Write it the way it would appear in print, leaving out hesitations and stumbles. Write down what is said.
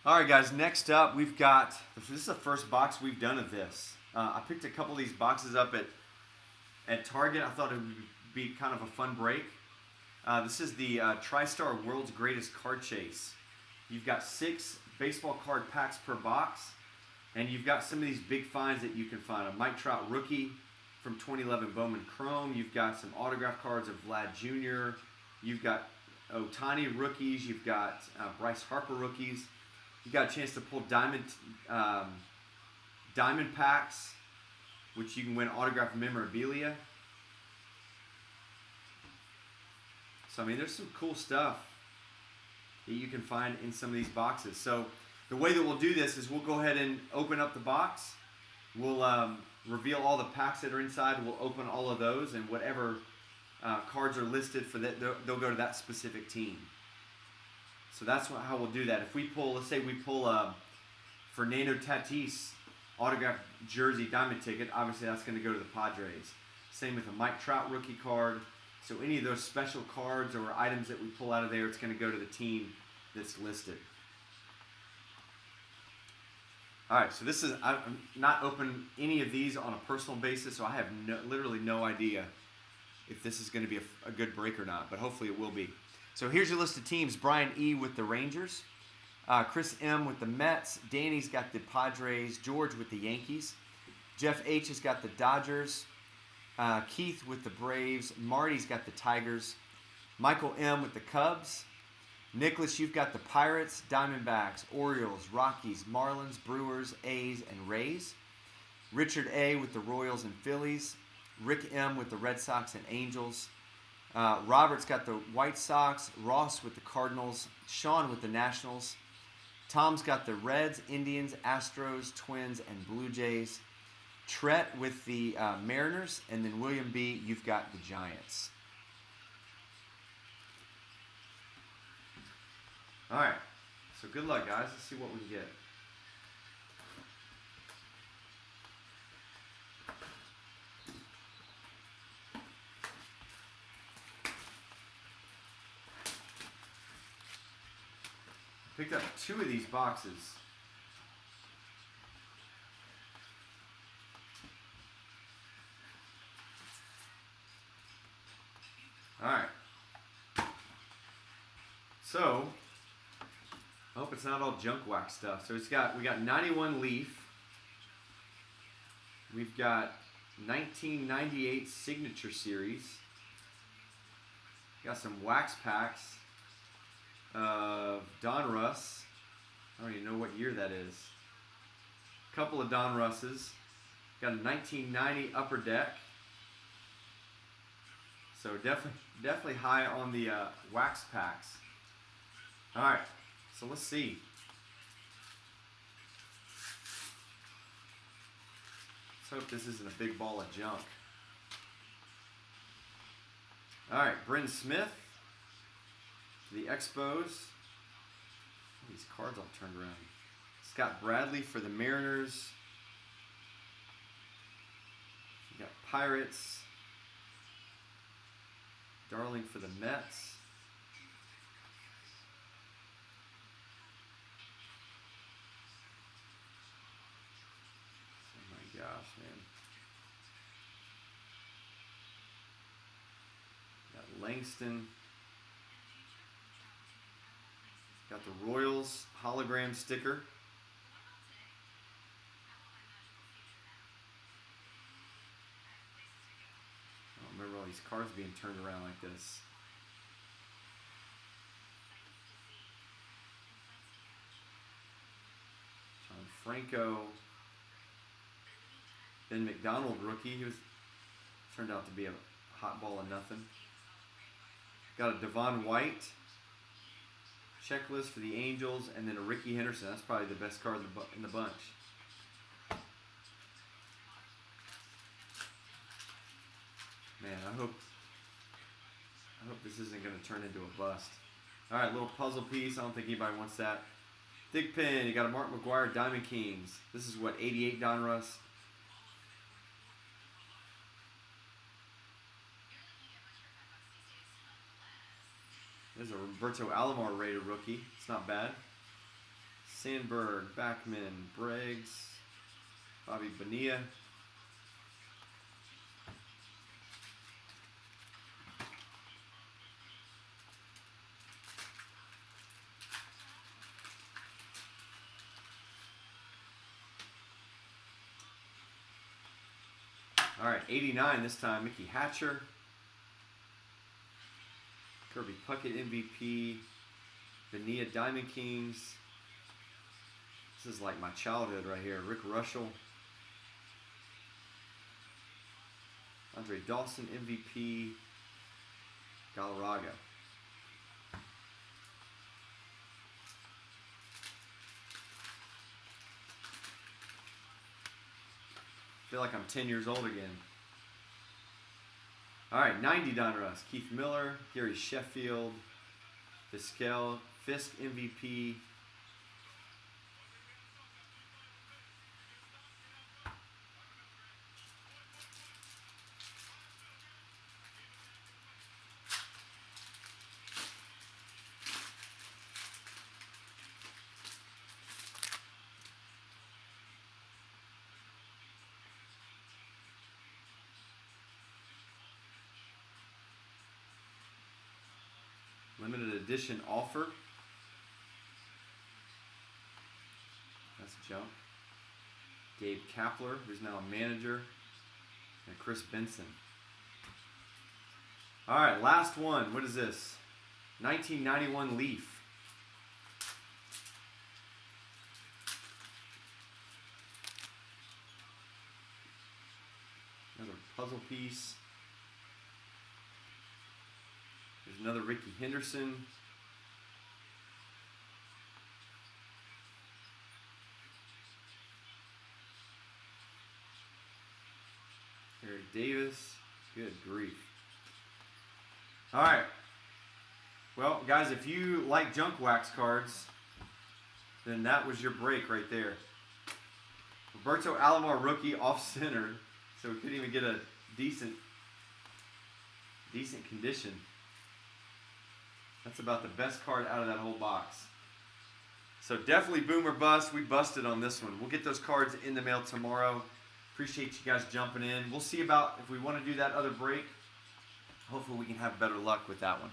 All right, guys. Next up, we've got this is the first box we've done of this. I picked a couple of these boxes up at Target. I thought it would be kind of a fun break. This is the Tristar World's Greatest Card Chase. You've got 6 baseball card packs per box, and you've got some of these big finds that you can find. A Mike Trout rookie from 2011 Bowman Chrome. You've got some autograph cards of Vlad Jr. You've got Ohtani rookies. You've got Bryce Harper rookies. You got a chance to pull diamond packs, which you can win autographed memorabilia. So I mean, there's some cool stuff that you can find in some of these boxes. So the way that we'll do this is we'll go ahead and open up the box. We'll reveal all the packs that are inside. We'll open all of those, and whatever cards are listed for that, they'll go to that specific team. So that's how we'll do that. If we pull, let's say we pull Fernando Tatis autographed jersey diamond ticket, obviously that's going to go to the Padres. Same with a Mike Trout rookie card. So any of those special cards or items that we pull out of there, it's going to go to the team that's listed. All right, so this is, I'm not open any of these on a personal basis, so I have literally no idea if this is going to be a good break or not, but hopefully it will be. So here's your list of teams. Brian E. with the Rangers. Chris M. with the Mets. Danny's got the Padres. George with the Yankees. Jeff H. has got the Dodgers. Keith with the Braves. Marty's got the Tigers. Michael M. with the Cubs. Nicholas, you've got the Pirates, Diamondbacks, Orioles, Rockies, Marlins, Brewers, A's, and Rays. Richard A. with the Royals and Phillies. Rick M. with the Red Sox and Angels. Robert's got the White Sox. Ross with the Cardinals. Sean with the Nationals. Tom's got the Reds, Indians, Astros, Twins, and Blue Jays. Tret with the Mariners. And then William B., you've got the Giants. All right. So good luck, guys. Let's see what we can get. Picked up 2 of these boxes. All right. So, I hope it's not all junk wax stuff. So we got 91 Leaf. We've got 1998 Signature Series. Got some wax packs of Don Russ. I don't even know what year that is. A couple of Don Russes. Got a 1990 Upper Deck. So definitely high on the wax packs. All right, so let's see. Let's hope this isn't a big ball of junk. All right, Bryn Smith. The Expos. These cards all turned around. Scott Bradley for the Mariners. You got Pirates. Darling for the Mets. Oh my gosh, man. Got Langston. Got the Royals hologram sticker. I don't remember all these cards being turned around like this. John Franco. Ben McDonald rookie. He turned out to be a hot ball of nothing. Got a Devon White checklist for the Angels, and then a Ricky Henderson. That's probably the best card in the bunch. Man, I hope this isn't going to turn into a bust. All right, little puzzle piece. I don't think anybody wants that. Thick pin. You got a Mark McGwire Diamond Kings. This is what, 88 Don Russ. There's a Roberto Alomar rated rookie. It's not bad. Sandberg, Backman, Briggs, Bobby Bonilla. All right, 89 this time, Mickey Hatcher. Kirby Puckett MVP. Bonilla Diamond Kings. This is like my childhood right here. Rick Russell. Andre Dawson MVP. Galarraga. I feel like I'm 10 years old again. All right, 90 Donruss. Keith Miller, Gary Sheffield, Fisk MVP. Limited edition offer. That's junk. Gabe Kapler, who's now a manager, and Chris Benson. All right, last one. What is this? 1991 Leaf. Another puzzle piece. There's another Ricky Henderson. Eric Davis. Good grief. All right. Well, guys, if you like junk wax cards, then that was your break right there. Roberto Alomar rookie off-centered, so we couldn't even get a decent condition. That's about the best card out of that whole box. So definitely boom or bust. We busted on this one. We'll get those cards in the mail tomorrow. Appreciate you guys jumping in. We'll see about if we want to do that other break. Hopefully we can have better luck with that one.